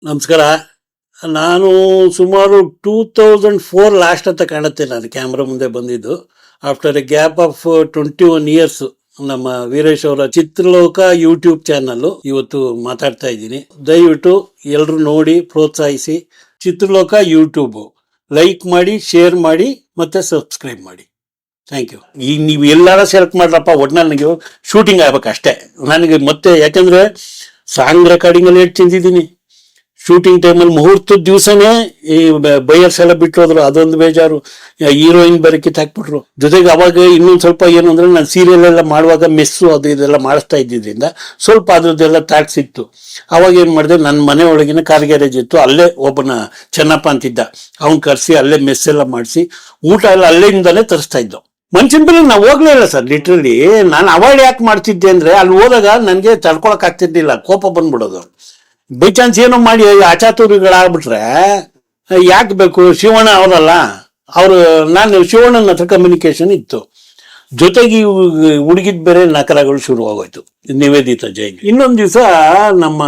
ನಮಸ್ಕಾರ. ನಾನು ಸುಮಾರು 2004 ಲಾಸ್ಟ್ ಅಂತ ಕಾಣುತ್ತೆ ನಾನು ಕ್ಯಾಮ್ರಾ ಮುಂದೆ ಬಂದಿದ್ದು. After A gap of 21 years ನಮ್ಮ ವೀರೇಶ್ ಅವರ ಚಿತ್ರಲೋಕ ಯೂಟ್ಯೂಬ್ ಚಾನಲ್ ಇವತ್ತು ಮಾತಾಡ್ತಾ ಇದ್ದೀನಿ. ದಯವಿಟ್ಟು ಎಲ್ಲರೂ ನೋಡಿ ಪ್ರೋತ್ಸಾಹಿಸಿ. ಚಿತ್ರಲೋಕ ಯೂಟ್ಯೂಬ್ ಲೈಕ್ ಮಾಡಿ, ಶೇರ್ ಮಾಡಿ, ಮತ್ತೆ ಸಬ್ಸ್ಕ್ರೈಬ್ ಮಾಡಿ. Thank you. ಈಗ ನೀವು ಎಲ್ಲಾರ ಸೆಲೆಕ್ಟ್ ಮಾಡ್ರಪ್ಪ, ಒಟ್ನಲ್ಲಿ ನನಗೆ ಶೂಟಿಂಗ್ ಆಗ್ಬೇಕು ಅಷ್ಟೇ. ನನಗೆ ಮತ್ತೆ ಯಾಕೆಂದ್ರೆ ಸಾಂಗ್ ರೆಕಾರ್ಡಿಂಗ್ ಅಲ್ಲಿ ಎಷ್ಟು ತಿಂದಿದ್ದೀನಿ. ಶೂಟಿಂಗ್ ಟೈಮಲ್ಲಿ ಮುಹೂರ್ತದ ದಿವಸನೇ ಈ ಬೈಯರ್ಸ್ ಎಲ್ಲ ಬಿಟ್ಟು ಹೋದ್ರು, ಅದೊಂದು ಬೇಜಾರು. ಹೀರೋಯಿನ್ ಬೇರೆ ಕಿತ್ತಾಕ್ಬಿಟ್ರು. ಜೊತೆಗೆ ಅವಾಗ ಇನ್ನೊಂದು ಸ್ವಲ್ಪ ಏನು ಅಂದ್ರೆ ನಾನು ಸೀರಿಯಲ್ ಎಲ್ಲ ಮಾಡುವಾಗ ಮೆಸ್ಸು ಅದು ಇದೆಲ್ಲ ಮಾಡಿಸ್ತಾ ಇದ್ದಿದ್ರಿಂದ ಸ್ವಲ್ಪ ಅದ್ರದ್ದೆಲ್ಲ ಟ್ಯಾಕ್ಸ್ ಇತ್ತು. ಅವಾಗ ಏನು ಮಾಡಿದೆ, ನನ್ನ ಮನೆ ಒಳಗಿನ ಕಾರ್ ಗ್ಯಾರೇಜ್ ಇತ್ತು, ಅಲ್ಲೇ ಒಬ್ಬನ ಚೆನ್ನಪ್ಪ ಅಂತಿದ್ದ, ಅವ್ನು ಕರೆಸಿ ಅಲ್ಲೇ ಮೆಸ್ ಎಲ್ಲ ಮಾಡಿಸಿ ಊಟ ಎಲ್ಲ ಅಲ್ಲಿಂದಲೇ ತರಿಸ್ತಾ ಇದ್ದೋ. ಮನುಷ್ಯನ ಬೆಲೆ ನಾವು ಹೋಗ್ಲೇ ಇಲ್ಲ ಸರ್. ಲಿಟ್ರಲಿ ನಾನು ಅವಾಯ್ಡ್ ಯಾಕೆ ಮಾಡ್ತಿದ್ದೆ ಅಂದ್ರೆ ಅಲ್ಲಿ ಹೋದಾಗ ನನಗೆ ತಡ್ಕೊಳಕ್ ಆಗ್ತಿರ್ಲಿಲ್ಲ, ಕೋಪ ಬಂದ್ಬಿಡೋದು. ಬೈ ಚಾನ್ಸ್ ಏನೋ ಮಾಡಿ ಅಚಾತುರ್ಯಗಳಾಗ್ಬಿಟ್ರೆ ಯಾಕೆ ಬೇಕು? ಶಿವಣ್ಣ ಅವರಲ್ಲ ಅವರು, ನಾನು ಶಿವಣ್ಣನ ಹತ್ರ ಕಮ್ಯುನಿಕೇಶನ್ ಇತ್ತು. ಜೊತೆಗೆ ಹುಡುಗಿದ್ ಬೇರೆ ನಕರಗಳು ಶುರು ಆಗೋಯ್ತು. ನಿವೇದಿತಾ ಜೈನ್. ಇನ್ನೊಂದು ದಿವಸ ನಮ್ಮ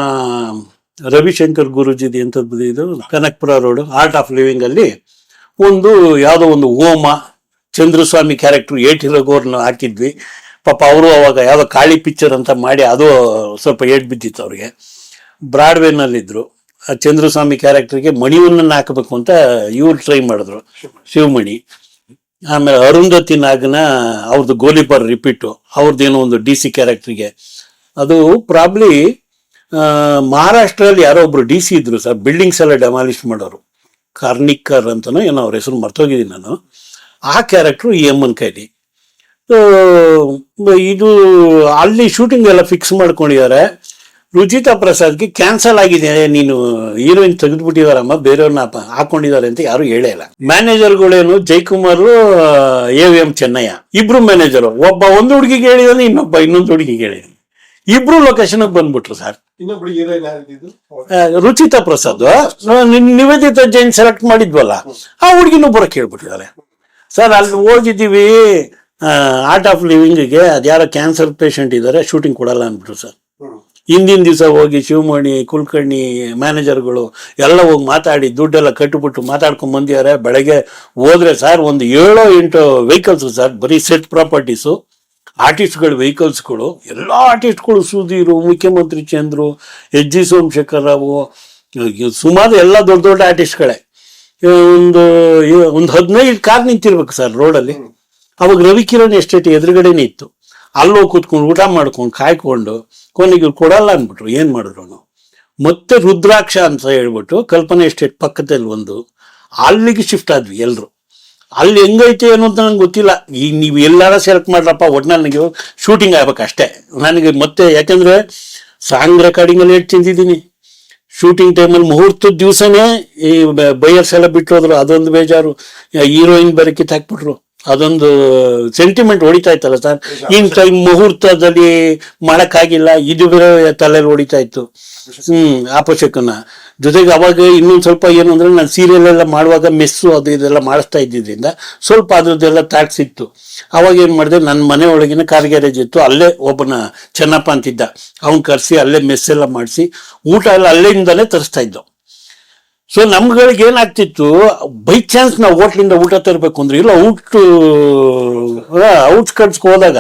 ರವಿಶಂಕರ್ ಗುರುಜಿದಿ ಅಂತ ಇದು Kanakpura road Art of Living ಅಲ್ಲಿ ಒಂದು ಯಾವುದೋ ಒಂದು ಹೋಮ, ಚಂದ್ರಸ್ವಾಮಿ ಕ್ಯಾರೆಕ್ಟರ್ ಏಟಿರಗೋರ್ನ ಹಾಕಿದ್ವಿ. ಪಾಪ ಅವರು ಅವಾಗ ಯಾವುದೋ ಕಾಳಿ ಪಿಕ್ಚರ್ ಅಂತ ಮಾಡಿ ಅದು ಸ್ವಲ್ಪ ಏಟ್ ಬಿದ್ದಿತ್ತು ಅವ್ರಿಗೆ. ಬ್ರಾಡ್ವೇನಲ್ಲಿದ್ದರು. ಆ ಚಂದ್ರಸ್ವಾಮಿ ಕ್ಯಾರೆಕ್ಟರ್ಗೆ ಮಣಿವನ್ನ ಹಾಕಬೇಕು ಅಂತ ಇವ್ರು ಟ್ರೈ ಮಾಡಿದ್ರು, ಶಿವಮಣಿ. ಆಮೇಲೆ ಅರುಂಧತಿ ನಾಗನ ಅವ್ರದ್ದು ಗೋಲಿಬಾರ್ ರಿಪೀಟು, ಅವ್ರದ್ದೇನೋ ಒಂದು DC ಕ್ಯಾರೆಕ್ಟರ್ಗೆ. ಅದು ಪ್ರಾಬ್ಲಿ ಮಹಾರಾಷ್ಟ್ರಲ್ಲಿ ಯಾರೋ ಒಬ್ರು DC ಇದ್ರು ಸರ್, ಬಿಲ್ಡಿಂಗ್ಸ್ ಎಲ್ಲ ಡೆಮಾಲಿಷ್ ಮಾಡೋರು, ಕಾರ್ನಿಕರ್ ಅಂತನೋ ಏನೋ ಅವ್ರ ಹೆಸರು ಮರ್ತೋಗಿದ್ದೀನಿ ನಾನು. ಆ ಕ್ಯಾರೆಕ್ಟ್ರು ಈ ಅಮ್ಮನ ಕೈಲಿ. ಇದು ಅಲ್ಲಿ ಶೂಟಿಂಗ್ ಎಲ್ಲ ಫಿಕ್ಸ್ ಮಾಡ್ಕೊಂಡಿದ್ದಾರೆ. ರುಚಿತಾ ಪ್ರಸಾದ್ಗೆ ಕ್ಯಾನ್ಸಲ್ ಆಗಿದೆ, ನೀನು ಹೀರೋಯಿನ್ ತೆಗೆದ್ಬಿಟ್ಟಿದಾರಮ್ಮ, ಬೇರೆಯವ್ರನ್ನ ಹಾಕೊಂಡಿದ್ದಾರೆ ಅಂತ ಯಾರು ಹೇಳೇ ಇಲ್ಲ. ಮ್ಯಾನೇಜರ್ಗಳೇನು ಜೈಕುಮಾರ್, AVM ಚೆನ್ನಯ್ಯ, ಇಬ್ರು ಮ್ಯಾನೇಜರು. ಒಬ್ಬ ಒಂದು ಹುಡುಗಿಗೆ ಹೇಳಿದಾನೆ, ಇನ್ನೊಬ್ಬ ಇನ್ನೊಂದು ಹುಡುಗಿಗೆ ಹೇಳಿದಾನೆ. ಇಬ್ರು ಲೊಕೇಶನ್ ಬಂದ್ಬಿಟ್ರು ಸರ್. ರುಚಿತಾ ಪ್ರಸಾದ್ ನಿವೇದಿತಾ ಜೈನ್ ಸೆಲೆಕ್ಟ್ ಮಾಡಿದ್ವಲ್ಲ, ಆ ಹುಡುಗಿನೂ ಬರಕ್ ಹೇಳ್ಬಿಟ್ಟಿದ್ದಾರೆ ಸರ್. ಅಲ್ಲಿ ಹೋಗಿದ್ದೀವಿ ಆರ್ಟ್ ಆಫ್ ಲಿವಿಂಗ್ಗೆ, ಅದ್ಯಾರೋ ಕ್ಯಾನ್ಸರ್ ಪೇಷಂಟ್ ಇದ್ದಾರೆ, ಶೂಟಿಂಗ್ ಕೊಡಲ್ಲ ಅಂದ್ಬಿಟ್ರು ಸರ್. ಹಿಂದಿನ ದಿವಸ ಹೋಗಿ ಶಿವಮಣಿ, ಕುಲಕರ್ಣಿ, ಮ್ಯಾನೇಜರ್ಗಳು ಎಲ್ಲ ಹೋಗಿ ಮಾತಾಡಿ ದುಡ್ಡೆಲ್ಲ ಕಟ್ಟಿಬಿಟ್ಟು ಮಾತಾಡ್ಕೊಂಡ್ ಬಂದಿದ್ದಾರೆ. ಬೆಳಗ್ಗೆ ಹೋದ್ರೆ ಸರ್ ಒಂದು 7-8 ವೆಹಿಕಲ್ಸ್ ಸರ್, ಬರೀ ಸೆಟ್ ಪ್ರಾಪರ್ಟೀಸು, ಆರ್ಟಿಸ್ಟ್ಗಳು ವೆಹಿಕಲ್ಸ್ಗಳು, ಎಲ್ಲ ಆರ್ಟಿಸ್ಟ್ಗಳು, ಸುಧೀರು, ಮುಖ್ಯಮಂತ್ರಿ ಚಂದ್ರು, HG ಸೋಮಶೇಖರ್ ರಾವು, ಸುಮಾರು ಎಲ್ಲ ದೊಡ್ಡ ದೊಡ್ಡ ಆರ್ಟಿಸ್ಟ್ಗಳೇ. ಒಂದು 15 ಕಾರ್ ನಿಂತಿರ್ಬೇಕು ಸರ್ ರೋಡಲ್ಲಿ. ಅವಾಗ ರವಿಕಿರಣ್ ಎಸ್ಟೇಟ್ ಎದುರುಗಡೆನೇ ಇತ್ತು. ಅಲ್ಲೋಗಿ ಕೂತ್ಕೊಂಡು ಊಟ ಮಾಡ್ಕೊಂಡು ಕಾಯ್ಕೊಂಡು ಕೊನೆಗೆ ಕೊಡಲ್ಲ ಅಂದ್ಬಿಟ್ರು. ಏನ್ ಮಾಡಿದ್ರು? ಮತ್ತೆ ರುದ್ರಾಕ್ಷ ಅಂತ ಹೇಳ್ಬಿಟ್ಟು ಕಲ್ಪನಾ ಎಸ್ಟೇಟ್ ಪಕ್ಕದಲ್ಲಿ ಒಂದು, ಅಲ್ಲಿಗೆ ಶಿಫ್ಟ್ ಆದ್ವಿ ಎಲ್ರು. ಅಲ್ಲಿ ಹೆಂಗೈತೆ ಏನು ಅಂತ ನಂಗೆ ಗೊತ್ತಿಲ್ಲ. ಈಗ ನೀವು ಎಲ್ಲಾರ ಸೆಲೆಕ್ಟ್ ಮಾಡ್ರಪ್ಪ, ಒಟ್ನಲ್ಲಿ ನನಗೆ ಶೂಟಿಂಗ್ ಆಗ್ಬೇಕು ಅಷ್ಟೇ. ನನಗೆ ಮತ್ತೆ ಯಾಕಂದ್ರೆ ಸಾಂಗ್ ರೆಕಾರ್ಡಿಂಗ್ ಅಲ್ಲಿ ಎಷ್ಟು ತಿಂದಿದ್ದೀನಿ. ಶೂಟಿಂಗ್ ಟೈಮಲ್ಲಿ ಮುಹೂರ್ತದ ದಿವಸನೇ ಈ ಬೈಯರ್ಸ್ ಎಲ್ಲ ಬಿಟ್ಟು ಹೋದ್ರು, ಅದೊಂದು ಬೇಜಾರು. ಹೀರೋಯಿನ್ ಬೇರೆ ಕಿತ್ತಾಕ್ಬಿಟ್ರು, ಅದೊಂದು ಸೆಂಟಿಮೆಂಟ್ ಹೊಡಿತಾ ಇತ್ತಲ್ಲ ಸರ್. ಇನ್ ಟೈಮ್ ಮುಹೂರ್ತದಲ್ಲಿ ಮಾಡಕ್ಕಾಗಿಲ್ಲ, ಇದು ಬೇರೆ ತಲೆಯಲ್ಲಿ ಹೊಡಿತಾ ಇತ್ತು. ಅಪಶಕನ. ಜೊತೆಗೆ ಅವಾಗ ಇನ್ನೊಂದು ಸ್ವಲ್ಪ ಏನು ಅಂದ್ರೆ ನಾನು ಸೀರಿಯಲ್ ಎಲ್ಲ ಮಾಡುವಾಗ ಮೆಸ್ಸು ಅದು ಇದೆಲ್ಲ ಮಾಡಿಸ್ತಾ ಇದ್ದಿದ್ರಿಂದ ಸ್ವಲ್ಪ ಅದ್ರದ್ದೆಲ್ಲ ಟ್ಯಾಕ್ಸ್ ಇತ್ತು. ಅವಾಗ ಏನ್ ಮಾಡಿದೆ, ನನ್ನ ಮನೆ ಒಳಗಿನ ಕಾರ್ ಗ್ಯಾರೇಜ್ ಇತ್ತು, ಅಲ್ಲೇ ಒಬ್ಬನ ಚೆನ್ನಪ್ಪ ಅಂತಿದ್ದ, ಅವ್ನು ಕರೆಸಿ ಅಲ್ಲೇ ಮೆಸ್ ಎಲ್ಲ ಮಾಡಿಸಿ ಊಟ ಎಲ್ಲ ಅಲ್ಲಿಂದಲೇ ತರಿಸ್ತಾ ಇದ್ದೋ. ಸೊ ನಮ್ಗಳಿಗೆ ಏನಾಗ್ತಿತ್ತು, ಬೈ ಚಾನ್ಸ್ ನಾವು ಹೋಟ್ಲಿಂದ ಊಟ ತರಬೇಕು ಅಂದ್ರೆ ಇಲ್ಲ, ಔಟ್ಸ್ಕಟ್ಸ್ಗೆ ಹೋದಾಗ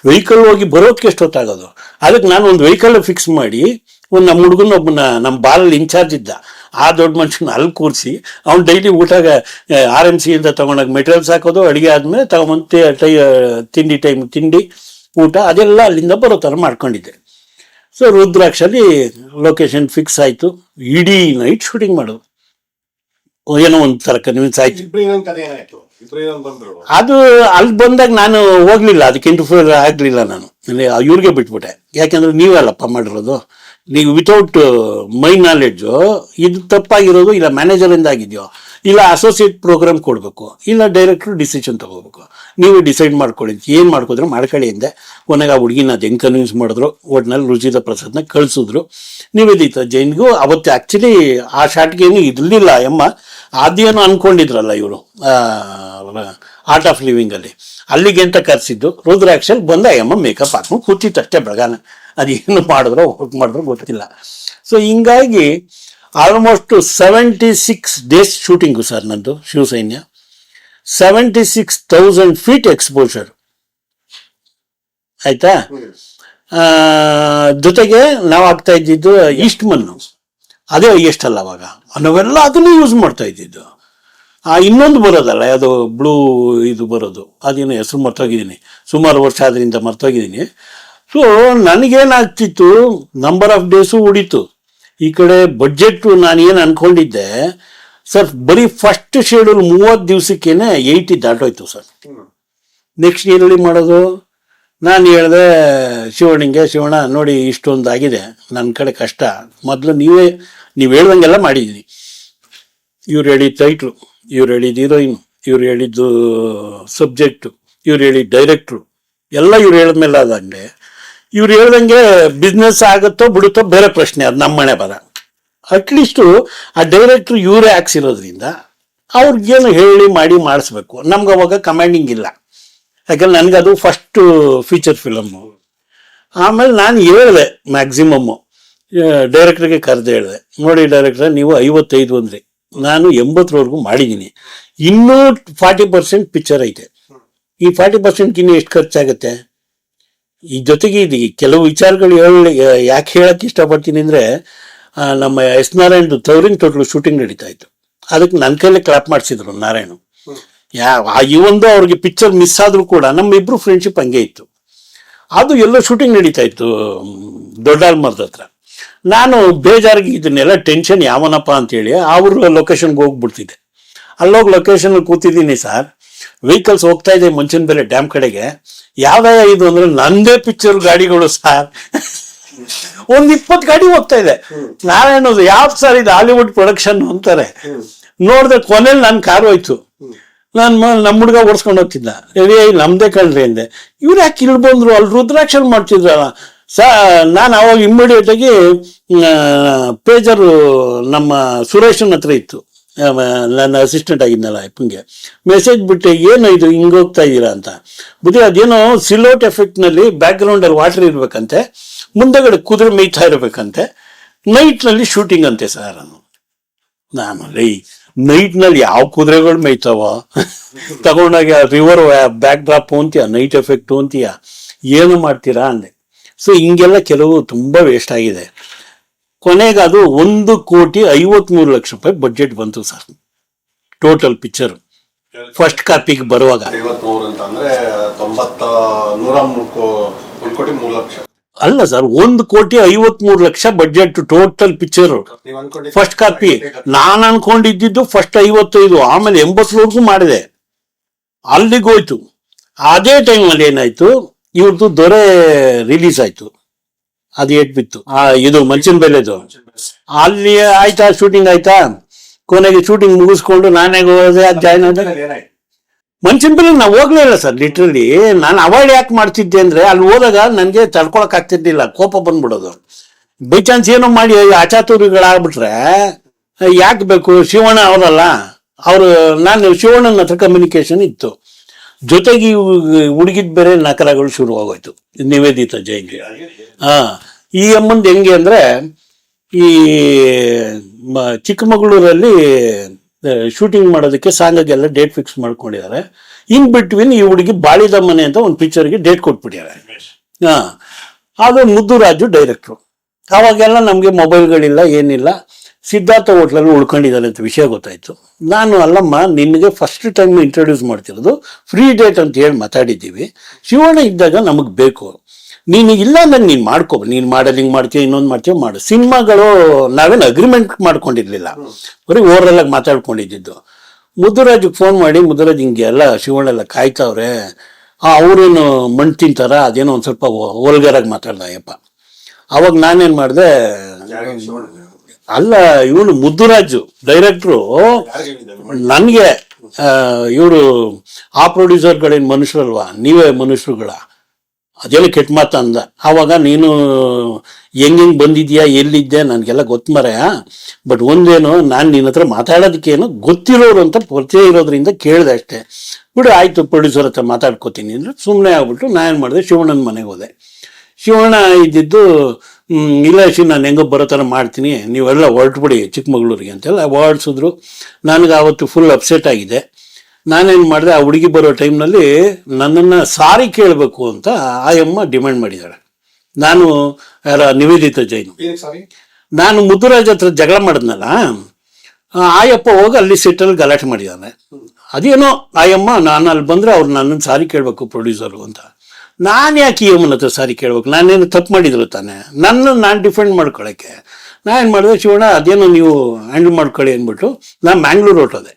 ವೆಹಿಕಲ್ ಹೋಗಿ ಬರೋದಕ್ಕೆ ಎಷ್ಟೊತ್ತಾಗೋದು. ಅದಕ್ಕೆ ನಾನು ಒಂದು ವೆಹಿಕಲ್ ಫಿಕ್ಸ್ ಮಾಡಿ ಒಂದು ನಮ್ಮ ಹುಡುಗನ ಒಬ್ಬನ ನಮ್ಮ ಬಾಲಲ್ಲಿ ಇನ್ಚಾರ್ಜ್ ಇದ್ದ, ಆ ದೊಡ್ಡ ಮನುಷ್ಯನ ಅಲ್ಲಿ ಕೂರಿಸಿ ಅವ್ನು ಡೈಲಿ ಊಟಾಗ RMC ಇಂದ ತಗೊಂಡಾಗ ಮೆಟೀರಿಯಲ್ಸ್ ಹಾಕೋದು, ಅಡುಗೆ ಆದ್ಮೇಲೆ ತಗೊಂಬಂತೆ ತಿಂಡಿ ಟೈಮ್ ತಿಂಡಿ ಊಟ ಅದೆಲ್ಲ ಅಲ್ಲಿಂದ ಬರೋ ಥರ ಮಾಡ್ಕೊಂಡಿದ್ದೆ. ಸೊ ರುದ್ರಾಕ್ಷಲ್ಲಿ ಲೊಕೇಶನ್ ಫಿಕ್ಸ್ ಆಯ್ತು. ಇಡೀ ನೈಟ್ ಶೂಟಿಂಗ್ ಮಾಡೋದು, ಏನೋ ಒಂಥರ ಕನ್ವಿನ್ಸ್ ಆಯ್ತು. ಅದು ಅಲ್ಲಿ ಬಂದಾಗ ನಾನು ಹೋಗ್ಲಿಲ್ಲ, ಅದಕ್ಕೆ ಇಂಟರ್ಫಿಯರ್ ಆಗ್ಲಿಲ್ಲ. ನಾನು ಇವ್ರಿಗೆ ಬಿಟ್ಬಿಟ್ಟೆ. ಯಾಕೆಂದ್ರೆ ನೀವಲ್ಲಪ್ಪ ಮಾಡಿರೋದು, ನೀವು ವಿತೌಟ್ ಮೈ ನಾಲೆಡ್ಜು ಇದು ತಪ್ಪಾಗಿರೋದು. ಇಲ್ಲ ಮ್ಯಾನೇಜರ್ ಇಂದ ಆಗಿದೆಯೋ, ಇಲ್ಲ ಅಸೋಸಿಯೇಟ್ ಪ್ರೋಗ್ರಾಮ್ ಕೊಡ್ಬೇಕು, ಇಲ್ಲ ಡೈರೆಕ್ಟರ್ ಡಿಸಿಷನ್ ತಗೋಬೇಕು, ನೀವು ಡಿಸೈಡ್ ಮಾಡ್ಕೊಳ್ಳಿ. ಏನ್ ಮಾಡ್ಕೋದ್ರೆ ಮಾಡ್ಕೊಳ್ಳಿ ಅಂದೆ. ಕೊನೆಗೆ ಆ ಹುಡುಗಿನ ಅದು ಹೆಂಗ್ ಕನ್ವಿನ್ಸ್ ಮಾಡಿದ್ರು, ಒಟ್ನಲ್ಲಿ ರುಚಿತಾ ಪ್ರಸಾದ್ನ ಕಳ್ಸಿದ್ರು. ನಿವೇದಿತಾ ಜೈನ್ಗೂ ಅವತ್ತು ಆಕ್ಚುಲಿ ಆ ಶಾಟ್ಗೆ ಏನು ಇರ್ಲಿಲ್ಲ ಎಮ್ಮ, ಅದೇನೋ ಅನ್ಕೊಂಡಿದ್ರಲ್ಲ ಇವರು ಆರ್ಟ್ ಆಫ್ ಲಿವಿಂಗ್ ಅಲ್ಲಿ, ಅಲ್ಲಿಗೆ ಅಂತ ಕರೆಸಿದ್ದು. ರುದ್ರಾಕ್ಷಲ್ ಬಂದ ಎಮ್ಮ ಮೇಕಪ್ ಹಾಕೊಂಡು ಕೂತಿತ್ತು ಅಷ್ಟೇ ಬೆಳಗಾನ. ಅದೇನು ಮಾಡಿದ್ರೋ ಮಾಡಿದ್ರೋ ಗೊತ್ತಿಲ್ಲ. ಸೊ ಹಿಂಗಾಗಿ ಆಲ್ಮೋಸ್ಟ್ 76 ಡೇಸ್ ಶೂಟಿಂಗು ಸರ್ ನಂದು ಶಿವಸೈನ್ಯ. 76,000 ಫೀಟ್ ಎಕ್ಸ್ಪೋಜರ್ ಆಯ್ತಾ. ಜೊತೆಗೆ ನಾವು ಆಗ್ತಾ ಇದ್ದಿದ್ದು ಈಸ್ಟ್ ಮಣ್ಣು, ಅದೇ ಹೈಯೆಸ್ಟ್ ಅಲ್ಲ ಅವಾಗ, ನಾವೆಲ್ಲ ಅದನ್ನೇ ಯೂಸ್ ಮಾಡ್ತಾ ಇದ್ದಿದ್ದು. ಇನ್ನೊಂದು ಬರೋದಲ್ಲ, ಅದು ಬ್ಲೂ ಇದು ಬರೋದು, ಅದೇನು ಹೆಸರು ಮರ್ತೋಗಿದ್ದೀನಿ, ಸುಮಾರು ವರ್ಷ ಅದರಿಂದ ಮರ್ತೋಗಿದ್ದೀನಿ. ಸೊ ನನಗೇನಾಗ್ತಿತ್ತು, ನಂಬರ್ ಆಫ್ ಡೇಸು ಉಡೀತು. ಈ ಕಡೆ ಬಡ್ಜೆಟ್ ನಾನು ಏನು ಅನ್ಕೊಂಡಿದ್ದೆ ಸರ್, ಬರೀ ಫಸ್ಟ್ ಶೆಡ್ಯೂಲ್ 30 ದಿವಸಕ್ಕೇನೆ 80 ದಾಟೋಯ್ತು ಸರ್. ನೆಕ್ಸ್ಟ್ ಏನಲ್ಲಿ ಮಾಡೋದು? ನಾನು ಹೇಳಿದೆ ಶಿವಣ್ಣ ನೋಡಿ ಇಷ್ಟೊಂದು ಆಗಿದೆ, ನನ್ನ ಕಡೆ ಕಷ್ಟ, ಮೊದಲು ನೀವು ಹೇಳ್ದಂಗೆಲ್ಲ ಮಾಡಿದ್ದೀನಿ. ಇವ್ರು ಹೇಳಿದ ಟೈಟ್ಲು, ಇವ್ರು ಹೇಳಿದ ಹೀರೋಯಿನ್, ಇವ್ರು ಹೇಳಿದ್ದು ಸಬ್ಜೆಕ್ಟು, ಇವ್ರು ಹೇಳಿದ ಡೈರೆಕ್ಟ್ರು ಎಲ್ಲ ಇವ್ರು ಹೇಳಿದ್ಮೇಲೆ ಅದಂಗೆ ಇವ್ರು ಹೇಳ್ದಂಗೆ ಬಿಸ್ನೆಸ್ ಆಗುತ್ತೋ ಬಿಡುತ್ತೋ ಬೇರೆ ಪ್ರಶ್ನೆ, ಅದು ನಮ್ಮ ಮನೆ ಬರ. ಅಟ್ಲೀಸ್ಟು ಆ ಡೈರೆಕ್ಟ್ರು ಇವರೇ ಹಾಕ್ಸಿರೋದ್ರಿಂದ ಅವ್ರಿಗೇನು ಹೇಳಿ ಮಾಡಿ ಮಾಡಿಸ್ಬೇಕು. ನಮ್ಗೆ ಅವಾಗ ಕಮಾಂಡಿಂಗ್ ಇಲ್ಲ, ಯಾಕಂದ್ರೆ ನನಗದು ಫಸ್ಟು ಫೀಚರ್ ಫಿಲಮ್ಮು. ಆಮೇಲೆ ನಾನು ಹೇಳಿದೆ ಮ್ಯಾಕ್ಸಿಮಮ್ಮು ಡೈರೆಕ್ಟ್ರಿಗೆ ಕರೆದು ಹೇಳಿದೆ, ನೋಡಿ ಡೈರೆಕ್ಟ್ರೆ ನೀವು 55 ಅಂದ್ರಿ, ನಾನು 80ವರೆಗೂ ಮಾಡಿದ್ದೀನಿ, ಇನ್ನೂ 40% ಪಿಕ್ಚರ್ ಐತೆ, ಈ 40% ಇನ್ನೂ ಎಷ್ಟು ಖರ್ಚಾಗುತ್ತೆ? ಈ ಜೊತೆಗೆ ಇದು ಕೆಲವು ವಿಚಾರಗಳು ಯಾಕೆ ಹೇಳಕ್ಕೆ ಇಷ್ಟಪಡ್ತೀನಿ ಅಂದರೆ, ನಮ್ಮ ಎಸ್ ನಾರಾಯಣ್ ತವರಿನ ತೊಟ್ಲು ಶೂಟಿಂಗ್ ನಡೀತಾ ಇತ್ತು, ಅದಕ್ಕೆ ನನ್ನ ಕೈಲೇ ಕ್ಲಾಪ್ ಮಾಡಿಸಿದ್ರು ನಾರಾಯಣ್. ಈ ಒಂದು ಅವ್ರಿಗೆ ಪಿಕ್ಚರ್ ಮಿಸ್ ಆದ್ರೂ ಕೂಡ ನಮ್ಮಿಬ್ರು ಫ್ರೆಂಡ್ಶಿಪ್ ಹಂಗೆ ಇತ್ತು. ಅದು ಎಲ್ಲೋ ಶೂಟಿಂಗ್ ನಡೀತಾ ಇತ್ತು ದೊಡ್ಡಾಲ್ಮರದ ಹತ್ರ. ನಾನು ಬೇಜಾರಿಗೆ ಇದನ್ನೆಲ್ಲ ಟೆನ್ಷನ್ ಯಾವನಪ್ಪ ಅಂತೇಳಿ ಅವ್ರ ಲೊಕೇಶನ್ಗೆ ಹೋಗ್ಬಿಡ್ತಿದ್ದೆ. ಅಲ್ಲೋಗಿ ಲೊಕೇಶನ್ ಕೂತಿದ್ದೀನಿ ಸರ್, ವೆಹಿಕಲ್ಸ್ ಹೋಗ್ತಾ ಇದೆ ಮುಂಚಿನ ಬೆಲೆ ಡ್ಯಾಮ್ ಕಡೆಗೆ. ಯಾವ್ದಾವ ಇದು ಅಂದ್ರೆ ನಂದೇ ಪಿಕ್ಚರ್ ಗಾಡಿಗಳು ಸರ್, ಒಂದ್ 20 ಗಾಡಿ ಹೋಗ್ತಾ ಇದೆ. ನಾನೇನೋದು ಯಾವ್ದು ಸರ್ ಇದು ಹಾಲಿವುಡ್ ಪ್ರೊಡಕ್ಷನ್ ಅಂತಾರೆ. ನೋಡಿದ್ರೆ ಕೊನೆಯಲ್ಲಿ ನನ್ನ ಕಾರು ಹೋಯ್ತು, ನಮ್ಮ ಹುಡುಗ ಓಡಿಸ್ಕೊಂಡು ಹೋಗ್ತಿದ್ದ. ನಮ್ದೇ ಕಣ್ರಿ ಅಂದೆ. ಇವ್ರು ಯಾಕೆ ಇಲ್ಲಿ ಬಂದ್ರು, ಅಲ್ಲಿ ರುದ್ರಾಕ್ಷನ್ ಮಾಡ್ತಿದ್ರಲ್ಲ ನಾನು ಅವಾಗ ಇಮ್ಮಿಡಿಯೇಟ್ ಆಗಿ ಪೇಜರು ನಮ್ಮ ಸುರೇಶನ್ ಹತ್ರ ಇತ್ತು, ನನ್ನ ಅಸಿಸ್ಟೆಂಟ್ ಆಗಿದ್ನಲ್ಲ ಅಪ್ಪಂಗೆ ಮೆಸೇಜ್ ಬಿಟ್ಟೆ, ಏನು ಇದು ಹಿಂಗೆ ಹೋಗ್ತಾ ಇದ್ದೀರಾ ಅಂತ. ಬುದ್ಧಿ ಅದೇನೋ ಸಿಲೋಟ್ ಎಫೆಕ್ಟ್ನಲ್ಲಿ ಬ್ಯಾಕ್ಗ್ರೌಂಡಲ್ಲಿ ವಾಟರ್ ಇರ್ಬೇಕಂತೆ, ಮುಂದಗಡೆ ಕುದುರೆ ಮೇಯ್ತಾ ಇರ್ಬೇಕಂತೆ, ನೈಟ್ನಲ್ಲಿ ಶೂಟಿಂಗ್ ಅಂತೆ ಸರ್. ನಾನು ನೈಟ್ನಲ್ಲಿ ಯಾವ ಕುದುರೆಗಳು ಮೇಯ್ತಾವ, ತಗೊಂಡಾಗ ರಿವರ್ ಬ್ಯಾಕ್ ಡ್ರಾಪ್ ಅಂತೀಯ, ನೈಟ್ ಎಫೆಕ್ಟ್ ಅಂತೀಯ, ಏನು ಮಾಡ್ತೀರಾ ಅಂದೆ. ಸೊ ಹಿಂಗೆಲ್ಲ ಕೆಲವು ತುಂಬಾ ವೇಸ್ಟ್ ಆಗಿದೆ. ಕೊನೆಗೆ ಅದು 1,53,00,000 ಬಡ್ಜೆಟ್ ಬಂತು ಸರ್ ಟೋಟಲ್ ಪಿಕ್ಚರ್ ಫಸ್ಟ್ ಕಾಪಿಗೆ ಬರುವಾಗ. ಅಲ್ಲ sir, 1,53,00,000 budget total picture first copy. ನಾನು ಅನ್ಕೊಂಡಿದ್ದು ಫಸ್ಟ್ 55, ಆಮೇಲೆ 80ವರೆಗೂ ಮಾಡಿದೆ, ಅಲ್ಲಿಗೋಯ್ತು. ಅದೇ ಟೈಮಲ್ಲಿ ಏನಾಯ್ತು, ಇವ್ರದ್ದು ದೊರೆ ರಿಲೀಸ್ ಆಯ್ತು, ಅದು ಏಟ್ ಬಿತ್ತು, ಇದು ಮಂಚಿನ ಬೆಲೆದು. ಅಲ್ಲಿ ಆಯ್ತಾ ಶೂಟಿಂಗ್ ಆಯ್ತಾ, ಕೊನೆಗೆ ಶೂಟಿಂಗ್ ಮುಗಿಸ್ಕೊಂಡು ನಾನೇ ಹೋದೆ, ಅದು ಜಾಯ್ನ್ ಆದ. ಮಂಚಿನ ಬೆಲೆ ನಾವು ಹೋಗ್ಲೇ ಇಲ್ಲ ಸರ್, ಲಿಟ್ರಲಿ. ನಾನು ಅವಾಯ್ಡ್ ಯಾಕೆ ಮಾಡ್ತಿದ್ದೆ ಅಂದ್ರೆ, ಅಲ್ಲಿ ಹೋದಾಗ ನನಗೆ ತಡ್ಕೊಳಕ್ ಆಗ್ತಿರ್ಲಿಲ್ಲ, ಕೋಪ ಬಂದ್ಬಿಡೋದು. ಬೈ ಚಾನ್ಸ್ ಏನೋ ಮಾಡಿ ಅಚಾತುರ್ಯಗಳಾಗ್ಬಿಟ್ರೆ ಯಾಕೆ ಬೇಕು. ಶಿವಣ್ಣ ಅವರಲ್ಲ ಅವರು, ನಾನು ಶಿವಣ್ಣನ ಹತ್ರ ಕಮ್ಯುನಿಕೇಶನ್ ಇತ್ತು. ಜೊತೆಗೆ ಹುಡುಗಿದ್ ಬೇರೆ ನಕರಗಳು ಶುರು ಆಗೋಯ್ತು, ನಿವೇದಿತಾ ಜೈನ್ಗೆ. ಈ ಅಮ್ಮಂದು ಹೆಂಗೆ ಅಂದ್ರೆ, ಈ ಚಿಕ್ಕಮಗಳೂರಲ್ಲಿ ಶೂಟಿಂಗ್ ಮಾಡೋದಕ್ಕೆ ಸಾಂಗಿಗೆಲ್ಲ ಡೇಟ್ ಫಿಕ್ಸ್ ಮಾಡ್ಕೊಂಡಿದ್ದಾರೆ. ಇನ್ ಬಿಟ್ವೀನ್ ಈ ಹುಡುಗಿ ಬಾಳಿದ ಮನೆ ಅಂತ ಒಂದು ಪಿಕ್ಚರ್ಗೆ ಡೇಟ್ ಕೊಟ್ಬಿಟ್ಟಿದ್ದಾರೆ. ಅದು ಮುದ್ದುರಾಜು ಡೈರೆಕ್ಟ್ರು. ಅವಾಗೆಲ್ಲ ನಮಗೆ ಮೊಬೈಲ್ಗಳಿಲ್ಲ, ಏನಿಲ್ಲ. ಸಿದ್ಧಾರ್ಥ ಹೋಟ್ಲಲ್ಲಿ ಉಳ್ಕೊಂಡಿದ್ದಾರೆ ಅಂತ ವಿಷಯ ಗೊತ್ತಾಯ್ತು. ನಾನು, ಅಲ್ಲಮ್ಮ ನಿನಗೆ ಫಸ್ಟ್ ಟೈಮ್ ಇಂಟ್ರೊಡ್ಯೂಸ್ ಮಾಡ್ತಿರೋದು, ಫ್ರೀ ಡೇಟ್ ಅಂತ ಹೇಳಿ ಮಾತಾಡಿದ್ದೀವಿ, ಶಿವಣ್ಣ ಇದ್ದಾಗ ನಮಗೆ ಬೇಕು, ನೀನು ಇಲ್ಲ ಅಂದ್ರೆ ನೀನು ಮಾಡ್ಕೋ, ನೀನು ಮಾಡಲಿಂಗ್ ಮಾಡ್ತೀವಿ, ಇನ್ನೊಂದು ಮಾಡ್ತೀವಿ ಮಾಡು. ಸಿನಿಮಾಗಳು ನಾವೇನು ಅಗ್ರಿಮೆಂಟ್ ಮಾಡ್ಕೊಂಡಿರ್ಲಿಲ್ಲ, ಬರೀ ಓವರಲ್ ಆಗಿ ಮಾತಾಡ್ಕೊಂಡಿದ್ದು. ಮುದ್ದುರಾಜಿಗೆ ಫೋನ್ ಮಾಡಿ, ಮುದ್ದುರಾಜ್ ಹಿಂಗೆ ಎಲ್ಲ ಶಿವಣ್ಣೆಲ್ಲ ಕಾಯ್ತಾವ್ರೆ, ಅವ್ರೇನು ಮಣ್ಣು ತಿಂತಾರ, ಅದೇನೋ ಒಂದು ಸ್ವಲ್ಪ ವಲ್ಗರಾಗಿ ಮಾತಾಡ್ದಯ್ಯಪ್ಪ. ಅವಾಗ ನಾನೇನು ಮಾಡಿದೆ, ಅಲ್ಲ ಇವನು ಮುದ್ದುರಾಜು ಡೈರೆಕ್ಟ್ರು ನನಗೆ, ಇವರು ಆ ಪ್ರೊಡ್ಯೂಸರ್ಗಳೇನು ಮನುಷ್ಯರಲ್ವಾ, ನೀವೇ ಮನುಷ್ಯರುಗಳ, ಅದೇನು ಕೆಟ್ಟ ಮಾತ ಅಂದ. ಆವಾಗ ನೀನು ಹೆಂಗೆ ಬಂದಿದ್ಯಾ, ಎಲ್ಲಿದ್ದೆ, ನನಗೆಲ್ಲ ಗೊತ್ತು ಮರ. ಬಟ್ ಒಂದೇನು, ನಾನು ನಿನ್ನ ಹತ್ರ ಮಾತಾಡೋದಕ್ಕೇನು ಗೊತ್ತಿರೋರು ಅಂತ ಪರಿಚಯ ಇರೋದ್ರಿಂದ ಕೇಳಿದೆ ಅಷ್ಟೇ. ಬಿಡು ಆಯ್ತು, ಪ್ರೊಡ್ಯೂಸರ್ ಹತ್ರ ಮಾತಾಡ್ಕೋತೀನಿ ಅಂದ್ರೆ ಸುಮ್ಮನೆ ಆಗ್ಬಿಟ್ಟು ನಾನೇನು ಮಾಡಿದೆ, ಶಿವಣ್ಣನ ಮನೆಗೆ ಹೋದೆ. ಶಿವಣ್ಣ ಇದ್ದಿದ್ದು ಇಲ್ಲ ನಾನು ಹೆಂಗೋ ಬರೋ ಥರ ಮಾಡ್ತೀನಿ, ನೀವೆಲ್ಲ ಹೊರಟ್ಬಿಡಿ ಚಿಕ್ಕಮಗಳೂರಿಗೆ ಅಂತೆಲ್ಲ ಹೊರಡ್ಸಿದ್ರು. ನನಗೆ ಆವತ್ತು ಫುಲ್ ಅಪ್ಸೆಟ್ ಆಗಿದೆ. ನಾನೇನು ಮಾಡಿದೆ, ಆ ಹುಡುಗಿ ಬರೋ ಟೈಮ್ನಲ್ಲಿ ನನ್ನನ್ನು ಸಾರಿ ಕೇಳಬೇಕು ಅಂತ ಆಯಮ್ಮ ಡಿಮ್ಯಾಂಡ್ ಮಾಡಿದ್ದಾಳೆ. ನಾನು ನಿವೇದಿತ ಜೈನ್, ನಾನು ಮುದ್ದುರಾಜ್ ಹತ್ರ ಜಗಳ ಮಾಡಿದ್ನಲ್ಲ, ಆಯಪ್ಪ ಹೋಗಿ ಅಲ್ಲಿ ಸಿಟ್ಟಲ್ಲಿ ಗಲಾಟೆ ಮಾಡಿದ್ದಾನೆ. ಅದೇನೋ ಆಯಮ್ಮ ನಾನು ಅಲ್ಲಿ ಬಂದರೆ ಅವ್ರು ನನ್ನನ್ನು ಸಾರಿ ಕೇಳಬೇಕು ಪ್ರೊಡ್ಯೂಸರು ಅಂತ. ನಾನು ಯಾಕೆ ಈ ಅಮ್ಮನ ಹತ್ರ ಸಾರಿ ಕೇಳ್ಬೇಕು, ನಾನೇನು ತಪ್ಪು ಮಾಡಿದ್ರು ತಾನೆ, ನಾನು ಡಿಫೆಂಡ್ ಮಾಡ್ಕೊಳ್ಳೋಕ್ಕೆ. ನಾನೇನು ಮಾಡಿದೆ, ಶಿವಣ್ಣ ಅದೇನೋ ನೀವು ಹ್ಯಾಂಡಲ್ ಮಾಡ್ಕೊಳ್ಳಿ ಅಂದ್ಬಿಟ್ಟು ನಾನು ಮ್ಯಾಂಗ್ಳೂರು ಹೊರಟೋದೆ.